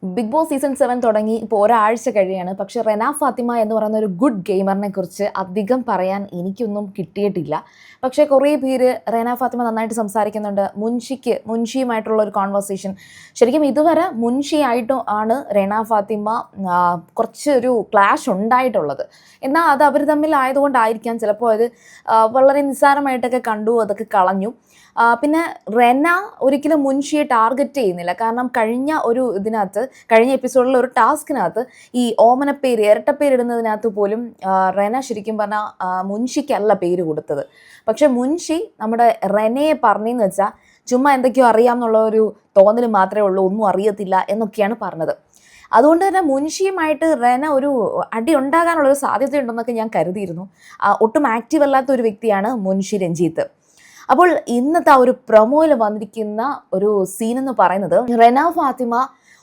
Big boss season 7 തുടങ്ങി ഇപ്പോൾ ഒരാഴ്ച കഴിയാണ്. പക്ഷേ റെന ഫാത്തിമ എന്ന് പറയുന്ന ഒരു ഗുഡ് ഗെയിമറിനെ കുറിച്ച് അധികം പറയാൻ എനിക്കൊന്നും കിട്ടിയിട്ടില്ല. പക്ഷേ കുറേ പേര് റെന ഫാത്തിമ നന്നായിട്ട് സംസാരിക്കുന്നുണ്ട്. മുൻഷിയുമായിട്ടുള്ള ഒരു കോൺവെർസേഷൻ, ശരിക്കും ഇതുവരെ മുൻഷിയായിട്ടും ആണ് റെന ഫാത്തിമ കുറച്ചൊരു ക്ലാഷ് ഉണ്ടായിട്ടുള്ളത്. എന്നാൽ അത് അവർ തമ്മിലായതുകൊണ്ടായിരിക്കാം ചിലപ്പോൾ അത് വളരെ നിസ്സാരമായിട്ടൊക്കെ കണ്ടു, അതൊക്കെ കളഞ്ഞു. പിന്നെ റെന ഒരിക്കലും മുൻഷിയെ ടാർഗറ്റ് ചെയ്യുന്നില്ല. കാരണം കഴിഞ്ഞ എപ്പിസോഡിൽ ഒരു ടാസ്കിനകത്ത് ഈ ഇരട്ടപ്പേരിടുന്നതിനകത്ത് പോലും റെന ശരിക്കും പറഞ്ഞാൽ മുൻഷിക്കല്ല പേര് കൊടുത്തത്. പക്ഷെ മുൻഷി നമ്മുടെ റെനയെ പറഞ്ഞെന്ന് വെച്ചാൽ ചുമ്മാ എന്തൊക്കെയോ അറിയാമെന്നുള്ള ഒരു തോന്നൽ മാത്രമേ ഉള്ളൂ, ഒന്നും അറിയത്തില്ല എന്നൊക്കെയാണ് പറഞ്ഞത്. അതുകൊണ്ട് തന്നെ മുൻഷിയുമായിട്ട് റെന ഒരു അടി ഉണ്ടാകാനുള്ളൊരു സാധ്യതയുണ്ടെന്നൊക്കെ ഞാൻ കരുതിയിരുന്നു. ഒട്ടും ആക്റ്റീവ് അല്ലാത്ത ഒരു വ്യക്തിയാണ് മുൻഷി രഞ്ജിത്ത്. അപ്പോൾ ഇന്നത്തെ ആ ഒരു പ്രൊമോയിൽ വന്നിരിക്കുന്ന ഒരു സീൻ എന്ന് പറയുന്നത് റെന ഫാത്തിമ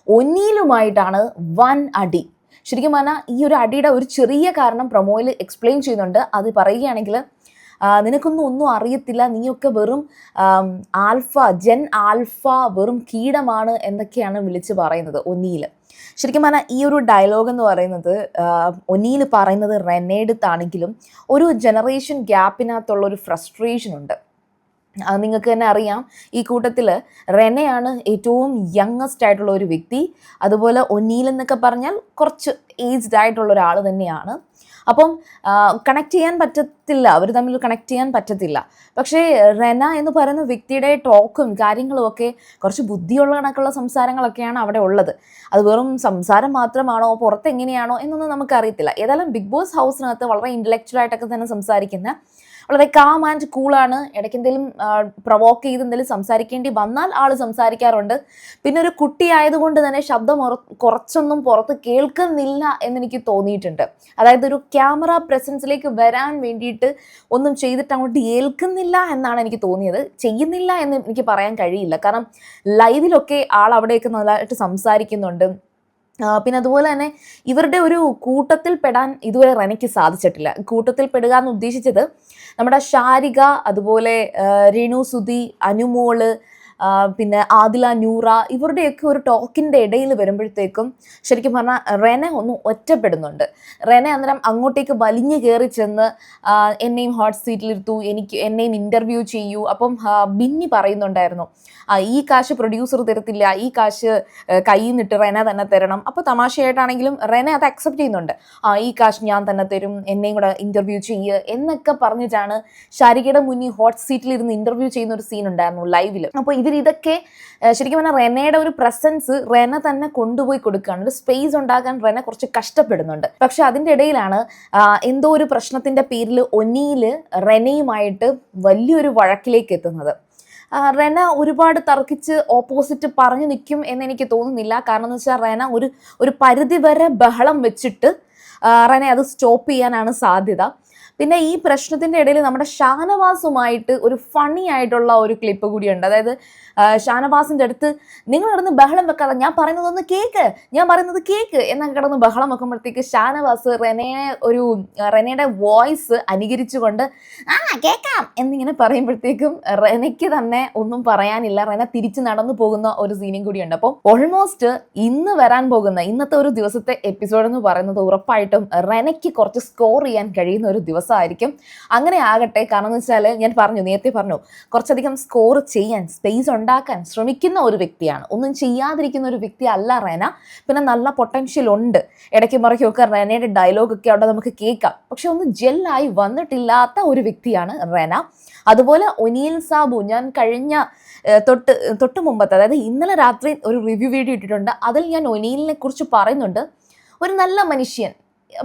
ഒന്നീലുമായിട്ടാണ് വൻ അടി. ശരിക്കും പറഞ്ഞാൽ ഈ ഒരു അടിയുടെ ഒരു ചെറിയ കാരണം പ്രൊമോയിൽ എക്സ്പ്ലെയിൻ ചെയ്യുന്നുണ്ട്. അത് പറയുകയാണെങ്കിൽ, ഒന്നും അറിയത്തില്ല, നീയൊക്കെ വെറും ജെൻ ആൽഫ വെറും കീടമാണ് എന്നൊക്കെയാണ് വിളിച്ച് പറയുന്നത് ഒന്നീൽ. ശരിക്കും പറഞ്ഞാൽ ഈ ഒരു ഡയലോഗ് എന്ന് പറയുന്നത് ഒന്നീൽ പറയുന്നത് റെനയെടുത്താണെങ്കിലും ഒരു ജനറേഷൻ ഗ്യാപ്പിനകത്തുള്ള ഒരു ഫ്രസ്ട്രേഷൻ ഉണ്ട്. നിങ്ങൾക്ക് തന്നെ അറിയാം, ഈ കൂട്ടത്തിൽ റെനയാണ് ഏറ്റവും യങ്ങസ്റ്റ് ആയിട്ടുള്ള ഒരു വ്യക്തി. അതുപോലെ ഒന്നീൽ എന്നൊക്കെ പറഞ്ഞാൽ കുറച്ച് ഏജ്ഡ് ആയിട്ടുള്ള ഒരാൾ തന്നെയാണ്. അപ്പം കണക്ട് ചെയ്യാൻ പറ്റത്തില്ല, അവർ തമ്മിൽ കണക്ട് ചെയ്യാൻ പറ്റത്തില്ല. പക്ഷേ റെന എന്ന് പറയുന്ന വ്യക്തിയുടെ ടോക്കും കാര്യങ്ങളും ഒക്കെ കുറച്ച് ബുദ്ധിയുള്ള കണക്കുള്ള സംസാരങ്ങളൊക്കെയാണ് അവിടെ ഉള്ളത്. അത് വെറും സംസാരം മാത്രമാണോ, പുറത്ത് എങ്ങനെയാണോ എന്നൊന്നും നമുക്കറിയത്തില്ല. ഏതായാലും ബിഗ് ബോസ് ഹൗസിനകത്ത് വളരെ ഇൻ്റലക്ച്വൽ ആയിട്ടൊക്കെ തന്നെ സംസാരിക്കുന്ന, വളരെ കാം ആൻഡ് കൂളാണ്. ഇടയ്ക്ക് എന്തെങ്കിലും പ്രൊവോക്ക് ചെയ്ത് എന്തെങ്കിലും സംസാരിക്കേണ്ടി വന്നാൽ ആൾ സംസാരിക്കാറുണ്ട്. പിന്നെ ഒരു കുട്ടി ആയതുകൊണ്ട് തന്നെ ശബ്ദം കുറച്ചൊന്നും പുറത്ത് കേൾക്കുന്നില്ല എന്നെനിക്ക് തോന്നിയിട്ടുണ്ട്. അതായത് ഒരു ക്യാമറ പ്രസൻസിലേക്ക് വരാൻ വേണ്ടിയിട്ട് ഒന്നും ചെയ്തിട്ട് അങ്ങോട്ട് ഏൽക്കുന്നില്ല എന്നാണ് എനിക്ക് തോന്നിയത്. ചെയ്യുന്നില്ല എന്ന് എനിക്ക് പറയാൻ കഴിയില്ല, കാരണം ലൈവിലൊക്കെ ആൾ അവിടെയൊക്കെ നല്ലതായിട്ട് സംസാരിക്കുന്നുണ്ട്. പിന്നെ അതുപോലെ തന്നെ ഇവരുടെ ഒരു കൂട്ടത്തിൽ പെടാൻ ഇതുവരെ റെനയ്ക്ക് സാധിച്ചിട്ടില്ല. കൂട്ടത്തിൽ പെടുക എന്ന് ഉദ്ദേശിച്ചത് നമ്മുടെ ഷാരിക, അതുപോലെ രേണു സുധി, അനുമോള്, പിന്നെ ആദില, നൂറ, ഇവരുടെയൊക്കെ ഒരു ടോക്കിൻ്റെ ഇടയിൽ വരുമ്പോഴത്തേക്കും ശരിക്കും പറഞ്ഞാൽ റെന ഒന്ന് ഒറ്റപ്പെടുന്നുണ്ട്. റെന അന്നേരം അങ്ങോട്ടേക്ക് വലിഞ്ഞു കയറി ചെന്ന് എന്നെയും ഹോട്ട് സീറ്റിലിരുത്തു, എന്നെയും ഇൻ്റർവ്യൂ ചെയ്യൂ. അപ്പം ബിന്നി പറയുന്നുണ്ടായിരുന്നു, ഈ കാശ് പ്രൊഡ്യൂസർ തരത്തില്ല, ഈ കാശ് കയ്യിൽ നിന്നിട്ട് റെന തന്നെ തരണം. അപ്പോൾ തമാശയായിട്ടാണെങ്കിലും റെന അത് അക്സെപ്റ്റ് ചെയ്യുന്നുണ്ട്. ഈ കാശ് ഞാൻ തന്നെ തരും, എന്നെയും കൂടെ ഇൻ്റർവ്യൂ ചെയ്യുക എന്നൊക്കെ പറഞ്ഞിട്ടാണ് ഷാരികയുടെ മുന്നിൽ ഹോട്ട് സീറ്റിലിരുന്ന് ഇൻ്റർവ്യൂ ചെയ്യുന്ന ഒരു സീൻ ഉണ്ടായിരുന്നു ലൈവിൽ. അപ്പോൾ ഇതൊക്കെ ശരിക്കും പറഞ്ഞാൽ റെനയുടെ ഒരു പ്രസൻസ് റെന തന്നെ കൊണ്ടുപോയി കൊടുക്കുകയാണ്. ഒരു സ്പേസ് ഉണ്ടാക്കാൻ റെന കുറച്ച് കഷ്ടപ്പെടുന്നുണ്ട്. പക്ഷെ അതിൻ്റെ ഇടയിലാണ് എന്തോ ഒരു പ്രശ്നത്തിൻ്റെ പേരിൽ ഒന്നീൽ റെനയുമായിട്ട് വലിയൊരു വഴക്കിലേക്ക് എത്തുന്നത്. റെന ഒരുപാട് തർക്കിച്ച് ഓപ്പോസിറ്റ് പറഞ്ഞു നിൽക്കും എന്നെനിക്ക് തോന്നുന്നില്ല. കാരണം എന്ന് വെച്ചാൽ റെന ഒരു പരിധി വരെ ബഹളം വെച്ചിട്ട് റെന അത് സ്റ്റോപ്പ് ചെയ്യാനാണ് സാധ്യത. പിന്നെ ഈ പ്രശ്നത്തിൻ്റെ ഇടയിൽ നമ്മുടെ ഷാനവാസുമായിട്ട് ഒരു ഫണ്ണി ആയിട്ടുള്ള ഒരു ക്ലിപ്പ് കൂടിയുണ്ട്. അതായത് ഷാനവാസിൻ്റെ അടുത്ത് നിങ്ങൾ കിടന്ന് ബഹളം വെക്കാതെ ഞാൻ പറയുന്നത് കേക്ക് എന്നൊക്കെ കിടന്ന് ബഹളം വെക്കുമ്പോഴത്തേക്ക് ഷാനവാസ് റെനയുടെ വോയിസ് അനുകരിച്ചുകൊണ്ട് കേൾക്കാം എന്നിങ്ങനെ പറയുമ്പോഴത്തേക്കും റെനയ്ക്ക് തന്നെ ഒന്നും പറയാനില്ല. റെന തിരിച്ച് നടന്നു പോകുന്ന ഒരു സീനും കൂടിയുണ്ട്. അപ്പോൾ ഓൾമോസ്റ്റ് ഇന്നത്തെ ഒരു ദിവസത്തെ എപ്പിസോഡ് എന്ന് പറയുന്നത് ഉറപ്പായിട്ടും റെനയ്ക്ക് കുറച്ച് സ്കോർ ചെയ്യാൻ കഴിയുന്ന ഒരു ദിവസമായിരിക്കും. അങ്ങനെ ആകട്ടെ. കാരണം എന്ന് വെച്ചാൽ ഞാൻ നേരത്തെ പറഞ്ഞു, കുറച്ചധികം സ്കോർ ചെയ്യാൻ, സ്പേസ് ഉണ്ടാക്കാൻ ശ്രമിക്കുന്ന ഒരു വ്യക്തിയാണ്. ഒന്നും ചെയ്യാതിരിക്കുന്ന ഒരു വ്യക്തി അല്ല റെന. പിന്നെ നല്ല പൊട്ടൻഷ്യൽ ഉണ്ട്. ഇടയ്ക്ക് മറിക്കൊക്കെ റെനയുടെ ഡയലോഗൊക്കെ അവിടെ നമുക്ക് കേൾക്കാം. പക്ഷെ ഒന്ന് ജെല്ലായി വന്നിട്ടില്ലാത്ത ഒരു വ്യക്തിയാണ് റെന. അതുപോലെ ഒനീൽ സാബു, ഞാൻ കഴിഞ്ഞ തൊട്ട് മുമ്പത്തെ, അതായത് ഇന്നലെ രാത്രി ഒരു റിവ്യൂ വീഡിയോ ഇട്ടിട്ടുണ്ട്. അതിൽ ഞാൻ ഒനീലിനെ കുറിച്ച് പറയുന്നുണ്ട്. ഒരു നല്ല മനുഷ്യൻ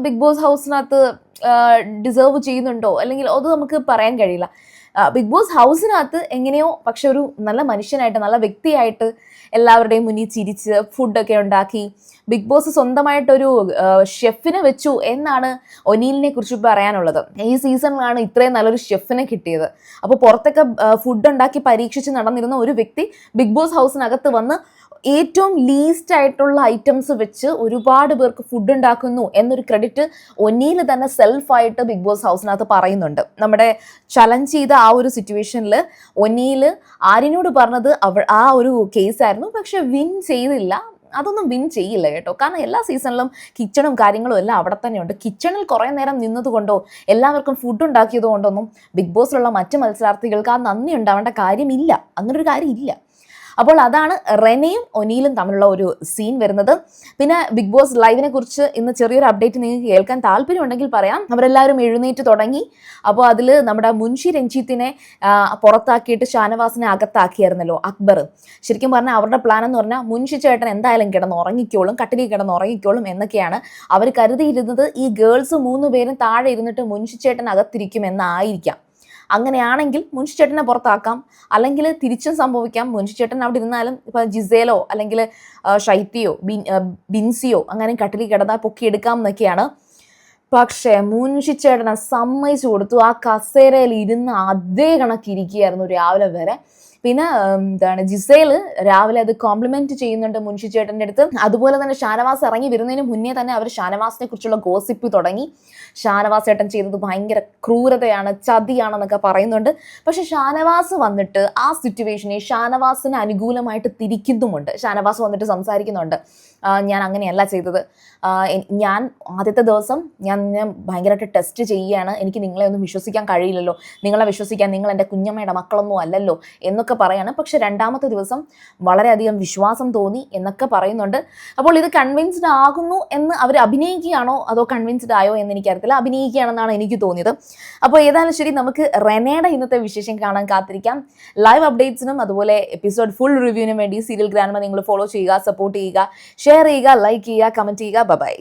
ബിഗ് ബോസ് ഹൗസിനകത്ത് ഡിസേർവ് ചെയ്യുന്നുണ്ടോ അല്ലെങ്കിൽ അത് നമുക്ക് പറയാൻ കഴിയില്ല. ബിഗ് ബോസ് ഹൗസിനകത്ത് എങ്ങനെയോ, പക്ഷെ ഒരു നല്ല മനുഷ്യനായിട്ട്, നല്ല വ്യക്തിയായിട്ട് എല്ലാവരുടെയും മുന്നിൽ ചിരിച്ച് ഫുഡൊക്കെ ഉണ്ടാക്കി ബിഗ് ബോസ് സ്വന്തമായിട്ടൊരു ഷെഫിനെ വെച്ചു എന്നാണ് ഒനീലിനെ കുറിച്ച് പറയാനുള്ളത്. ഈ സീസണിലാണ് ഇത്രയും നല്ലൊരു ഷെഫിനെ കിട്ടിയത്. അപ്പോൾ പുറത്തൊക്കെ ഫുഡ് ഉണ്ടാക്കി പരീക്ഷിച്ച് നടന്നിരുന്ന ഒരു വ്യക്തി ബിഗ് ബോസ് ഹൗസിനകത്ത് വന്ന് ഏറ്റവും ലീസ്റ്റ് ആയിട്ടുള്ള ഐറ്റംസ് വെച്ച് ഒരുപാട് പേർക്ക് ഫുഡ് ഉണ്ടാക്കുന്നു എന്നൊരു ക്രെഡിറ്റ് ഒന്നീൽ തന്നെ സെൽഫായിട്ട് ബിഗ് ബോസ് ഹൗസിനകത്ത് പറയുന്നുണ്ട്. നമ്മുടെ ചലഞ്ച് ചെയ്ത ആ ഒരു സിറ്റുവേഷനിൽ ഒന്നീൽ ആര്യനോട് പറഞ്ഞത് ആ ഒരു കേസായിരുന്നു, പക്ഷെ വിൻ ചെയ്തില്ല. അതൊന്നും വിൻ ചെയ്യില്ല കേട്ടോ. കാരണം എല്ലാ സീസണിലും കിച്ചണും കാര്യങ്ങളും എല്ലാം അവിടെ തന്നെയുണ്ട്. കിച്ചണിൽ കുറേ നേരം നിന്നതുകൊണ്ടോ എല്ലാവർക്കും ഫുഡ് ഉണ്ടാക്കിയത് കൊണ്ടൊന്നും ബിഗ് ബോസിലുള്ള മറ്റ് മത്സരാർത്ഥികൾക്ക് ആ നന്ദി ഉണ്ടാവേണ്ട കാര്യമില്ല. അങ്ങനൊരു കാര്യം ഇല്ല. അപ്പോൾ അതാണ് റെനയും ഒനീലും തമ്മിലുള്ള ഒരു സീൻ വരുന്നത്. പിന്നെ ബിഗ് ബോസ് ലൈവിനെ കുറിച്ച് ഇന്ന് ചെറിയൊരു അപ്ഡേറ്റ് നിങ്ങൾക്ക് കേൾക്കാൻ താല്പര്യമുണ്ടെങ്കിൽ പറയാം. അവരെല്ലാവരും എഴുന്നേറ്റ് തുടങ്ങി. അപ്പോൾ അതിൽ നമ്മുടെ മുൻഷി രഞ്ജിത്തിനെ പുറത്താക്കിയിട്ട് ഷാനവാസിനെ അകത്താക്കിയായിരുന്നല്ലോ അക്ബർ. ശരിക്കും പറഞ്ഞാൽ അവരുടെ പ്ലാൻ എന്ന് പറഞ്ഞാൽ മുൻഷി ചേട്ടൻ എന്തായാലും കിടന്നുറങ്ങിക്കോളും, കട്ടിലിൽ കിടന്നുറങ്ങിക്കോളും എന്നൊക്കെയാണ് അവർ കരുതിയിരുന്നത്. ഈ ഗേൾസ് 3 പേരും താഴെ ഇരുന്നിട്ട് മുൻഷി ചേട്ടൻ അകത്തിരിക്കുമെന്നായിരിക്കാം. അങ്ങനെയാണെങ്കിൽ മുൻഷി ചേട്ടനെ പുറത്താക്കാം, അല്ലെങ്കിൽ തിരിച്ചും സംഭവിക്കാം. മുൻഷി ചേട്ടൻ അവിടെ ഇരുന്നാലും ഇപ്പം ജിസേലോ അല്ലെങ്കിൽ ഷൈറ്റിയോ ബിൻസിയോ അങ്ങനെ കട്ടിലിൽ കിടന്നാൽ പൊക്കിയെടുക്കാം എന്നൊക്കെയാണ്. പക്ഷേ മുൻഷി ചേട്ടനെ സമ്മതിച്ചു കൊടുത്തു. ആ കസേരയിൽ ഇരുന്ന് അതേ കണക്കിരിക്കുകയായിരുന്നു രാവിലെ വരെ. പിന്നെ എന്താണ് ജിസേൽ രാവിലെ അത് കോംപ്ലിമെന്റ് ചെയ്യുന്നുണ്ട് മുൻഷി ചേട്ടൻ്റെ അടുത്ത്. അതുപോലെ തന്നെ ഷാനവാസ് ഇറങ്ങി വരുന്നതിന് മുന്നേ തന്നെ അവർ ഷാനവാസിനെ കുറിച്ചുള്ള ഗോസിപ്പ് തുടങ്ങി. ഷാനവാസ് ചേട്ടൻ ചെയ്തത് ഭയങ്കര ക്രൂരതയാണ്, ചതിയാണെന്നൊക്കെ പറയുന്നുണ്ട്. പക്ഷെ ഷാനവാസ് വന്നിട്ട് ആ സിറ്റുവേഷനെ ഷാനവാസിന് അനുകൂലമായിട്ട് തിരിക്കുന്നുമുണ്ട്. ഷാനവാസ് വന്നിട്ട് സംസാരിക്കുന്നുണ്ട്, ഞാൻ അങ്ങനെയല്ല ചെയ്തത്, ഞാൻ ആദ്യത്തെ ദിവസം ഞാൻ ഭയങ്കരമായിട്ട് ടെസ്റ്റ് ചെയ്യുകയാണ്, എനിക്ക് നിങ്ങളെ ഒന്നും വിശ്വസിക്കാൻ കഴിയില്ലല്ലോ, നിങ്ങളെ വിശ്വസിക്കാൻ നിങ്ങൾ എൻ്റെ കുഞ്ഞമ്മയുടെ മക്കളൊന്നും അല്ലല്ലോ എന്നൊക്കെ പറയാണ്. പക്ഷെ രണ്ടാമത്തെ ദിവസം വളരെയധികം വിശ്വാസം തോന്നി എന്നൊക്കെ പറയുന്നുണ്ട്. അപ്പോൾ ഇത് കൺവിൻസ്ഡ് ആകുന്നു എന്ന് അവർ അഭിനയിക്കുകയാണോ അതോ കൺവിൻസ്ഡ് ആയോ എന്ന് എനിക്കറിയത്തില്ല. അഭിനയിക്കുകയാണെന്നാണ് എനിക്ക് തോന്നിയത്. അപ്പോൾ ഏതായാലും ശരി, നമുക്ക് റെനയുടെ ഇന്നത്തെ വിശേഷം കാണാൻ കാത്തിരിക്കാം. ലൈവ് അപ്ഡേറ്റ്സിനും അതുപോലെ എപ്പിസോഡ് ഫുൾ റിവ്യൂവിനും വേണ്ടി സീരിയൽ ഗ്രാൻഡ്മ നിങ്ങൾ ഫോളോ ചെയ്യുക, സപ്പോർട്ട് ചെയ്യുക, ഷെയർ ചെയ്യുക, ലൈക്ക് ചെയ്യുക, കമൻറ്റ് ചെയ്യുക. ബൈ.